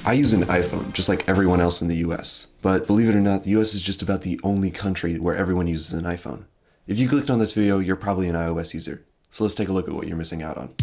I use an iPhone, just like everyone else in the US. But believe it or not, the US is just about the only country where everyone uses an iPhone. If you clicked on this video, you're probably an iOS user. So let's take a look at what you're missing out on.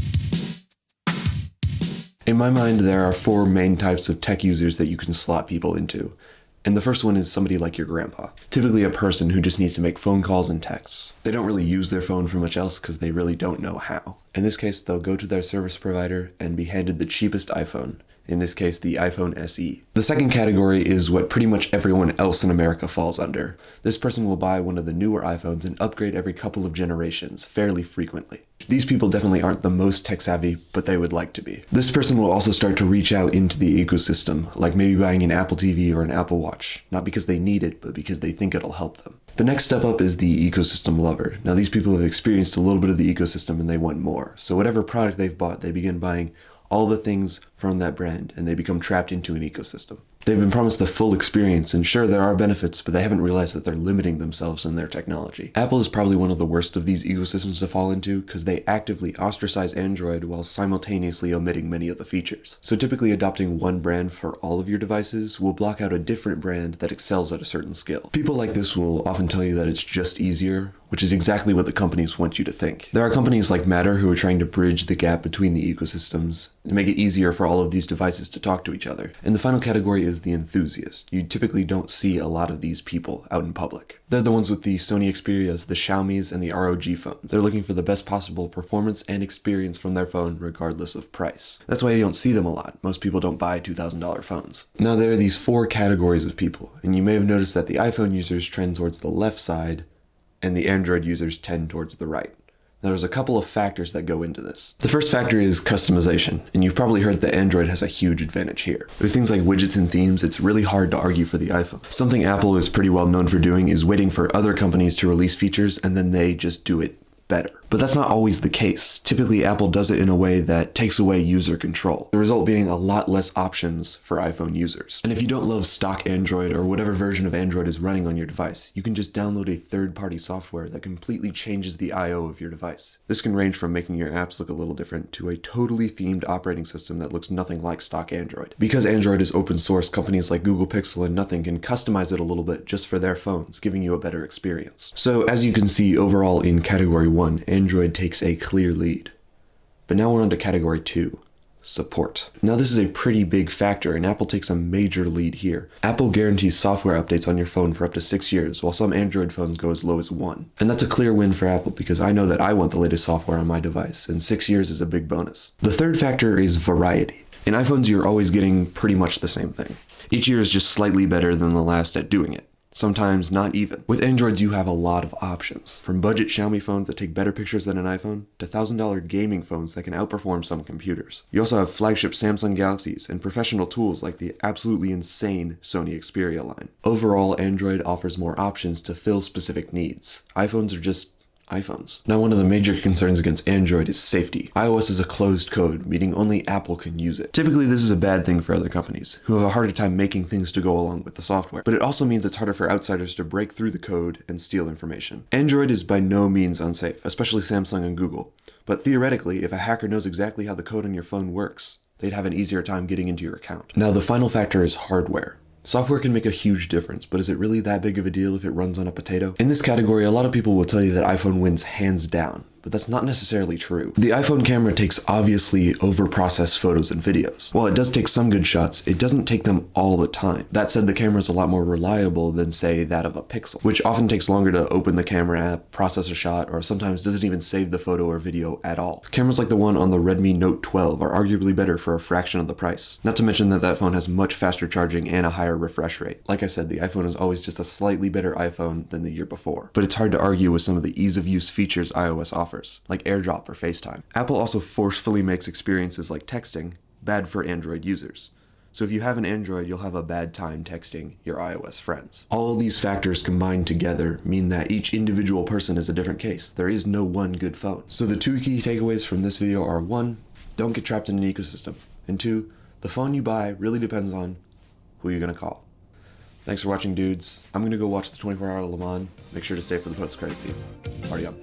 In my mind, there are 4 main types of tech users that you can slot people into. And the first one is somebody like your grandpa. Typically a person who just needs to make phone calls and texts. They don't really use their phone for much else because they really don't know how. In this case, they'll go to their service provider and be handed the cheapest iPhone. In this case, the iPhone SE. The second category is what pretty much everyone else in America falls under. This person will buy one of the newer iPhones and upgrade every couple of generations, fairly frequently. These people definitely aren't the most tech savvy, but they would like to be. This person will also start to reach out into the ecosystem, like maybe buying an Apple TV or an Apple Watch, not because they need it, but because they think it'll help them. The next step up is the ecosystem lover. Now these people have experienced a little bit of the ecosystem and they want more. So whatever product they've bought, they begin buying all the things from that brand and they become trapped into an ecosystem. They've been promised the full experience, and sure, there are benefits, but they haven't realized that they're limiting themselves in their technology. Apple is probably one of the worst of these ecosystems to fall into because they actively ostracize Android while simultaneously omitting many of the features. So typically adopting one brand for all of your devices will block out a different brand that excels at a certain skill. People like this will often tell you that it's just easier, which is exactly what the companies want you to think. There are companies like Matter who are trying to bridge the gap between the ecosystems and make it easier for all of these devices to talk to each other. And the final category is the enthusiast. You typically don't see a lot of these people out in public. They're the ones with the Sony Xperias, the Xiaomis, and the ROG phones. They're looking for the best possible performance and experience from their phone regardless of price. That's why you don't see them a lot. Most people don't buy $2,000 phones. Now there are these 4 categories of people, and you may have noticed that the iPhone users trend towards the left side and the Android users tend towards the right. Now, there's a couple of factors that go into this. The first factor is customization, and you've probably heard that Android has a huge advantage here. With things like widgets and themes, it's really hard to argue for the iPhone. Something Apple is pretty well known for doing is waiting for other companies to release features and then they just do it better. But that's not always the case. Typically, Apple does it in a way that takes away user control, the result being a lot less options for iPhone users. And if you don't love stock Android or whatever version of Android is running on your device, you can just download a third-party software that completely changes the I/O of your device. This can range from making your apps look a little different to a totally themed operating system that looks nothing like stock Android. Because Android is open source, companies like Google Pixel and Nothing can customize it a little bit just for their phones, giving you a better experience. So as you can see, overall in category 1, Android takes a clear lead. But now we're on to category 2, support. Now this is a pretty big factor and Apple takes a major lead here. Apple guarantees software updates on your phone for up to 6 years, while some Android phones go as low as 1. And that's a clear win for Apple because I know that I want the latest software on my device, and 6 years is a big bonus. The third factor is variety. In iPhones, you're always getting pretty much the same thing. Each year is just slightly better than the last at doing it. Sometimes not even. With Androids, you have a lot of options, from budget Xiaomi phones that take better pictures than an iPhone, to $1,000 gaming phones that can outperform some computers. You also have flagship Samsung Galaxies and professional tools like the absolutely insane Sony Xperia line. Overall, Android offers more options to fill specific needs. iPhones are just iPhones. Now, one of the major concerns against Android is safety. iOS is a closed code, meaning only Apple can use it. Typically, this is a bad thing for other companies, who have a harder time making things to go along with the software. But it also means it's harder for outsiders to break through the code and steal information. Android is by no means unsafe, especially Samsung and Google. But theoretically, if a hacker knows exactly how the code on your phone works, they'd have an easier time getting into your account. Now, the final factor is hardware. Software can make a huge difference, but is it really that big of a deal if it runs on a potato? In this category, a lot of people will tell you that iPhone wins hands down, but that's not necessarily true. The iPhone camera takes obviously over-processed photos and videos. While it does take some good shots, it doesn't take them all the time. That said, the camera is a lot more reliable than, say, that of a Pixel, which often takes longer to open the camera app, process a shot, or sometimes doesn't even save the photo or video at all. Cameras like the one on the Redmi Note 12 are arguably better for a fraction of the price. Not to mention that that phone has much faster charging and a higher refresh rate. Like I said, the iPhone is always just a slightly better iPhone than the year before. But it's hard to argue with some of the ease of use features iOS offers, like AirDrop or FaceTime. Apple also forcefully makes experiences like texting bad for Android users. So if you have an Android, you'll have a bad time texting your iOS friends. All of these factors combined together mean that each individual person is a different case. There is no one good phone. So the 2 key takeaways from this video are: 1, don't get trapped in an ecosystem, and 2, the phone you buy really depends on who you're gonna call. Thanks for watching, dudes. I'm gonna go watch the 24-hour Le Mans. Make sure to stay for the post-credit scene. Party on.